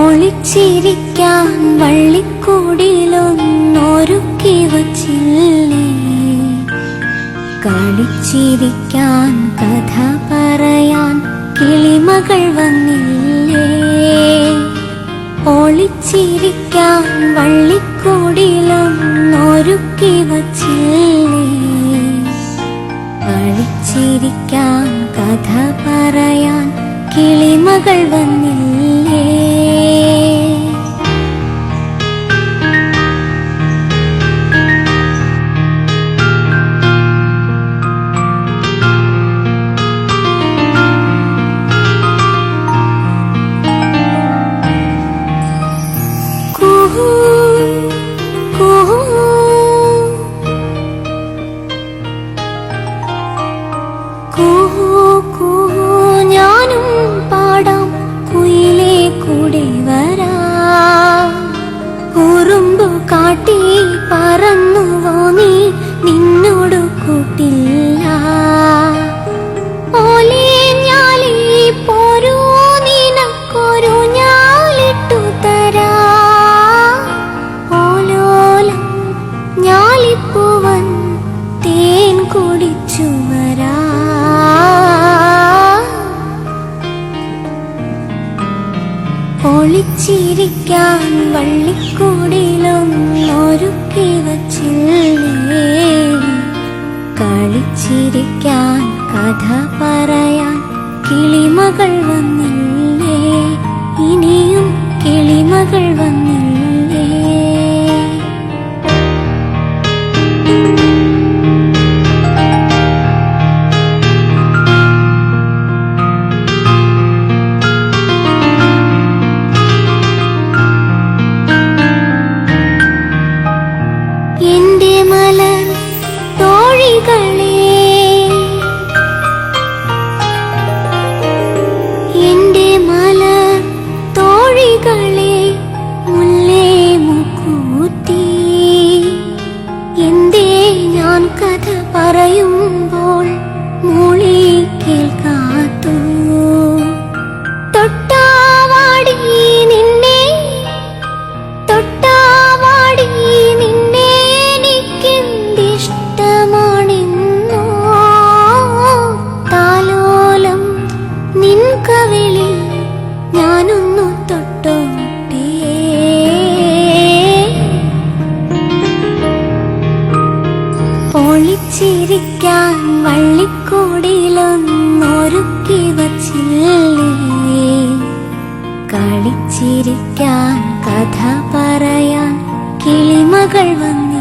ഒളിച്ചിരിക്കാൻ വള്ളിക്കൂടിലൊന്നൊരുക്കി വച്ചില്ലേ, കളിച്ചിരിക്കാൻ കഥ പറയാൻ കിളിമകൾ വന്നില്ലേ. ഒളിച്ചിരിക്കാൻ വള്ളിക്കൂടിലൊന്നൊരുക്കി വച്ചില്ലേ, കളിച്ചിരിക്കാൻ കഥ പറയാൻ കിളിമകൾ വന്നില്ലേ. ഞാനും പാടാം, കുയിലേ കൂടെ വരാം. ഉറുമ്പു കാട്ടി പറന്നുവോ നീ, നിന്നോട് കൂട്ടില്ല. ഓലേ ഞാലേ പോരൂ, നിനക്കൊരു ഞാലിട്ടു തരാം. ഓലോലം ഞാലിപ്പൂവൻ തേൻ കുടിച്ചു വരാം. ഒളിച്ചിരിക്കാൻ വള്ളിക്കൂടിലൊന്നൊരുക്കി വച്ചില്ലേ, കളിച്ചിരിക്കാൻ കഥ പറയാൻ കിളിമകൾ വന്നില്ലേ. ഇനിയും കിളിമകൾ വന്നില്ലേ. എന്റെ മലർ തോഴികളെ, എന്റെ മലർ തോഴികളെ, മുല്ലേ മുക്കൂത്തി, എന്തേ ഞാൻ കഥ പറയുമ്പോൾ മൂളി കേൾക്കാത്തു. തൊട്ടാവാടി നിന്നെ, തൊട്ടാവാടി നിന്നെ എനിക്കെന്തിഷ്ടമാണെന്നോ. താലോലം നിൻ കവിളിൽ ഞാനൊന്നു തൊട്ടോട്ടെ. ഒളിച്ചിരിക്കാൻ വള്ളിക്കൂടിലൊന്നൊരുക്കി വച്ചില്ലേ, കളിച്ചിരിക്കാൻ കഥ പറയാൻ കിളിമകൾ വന്നു.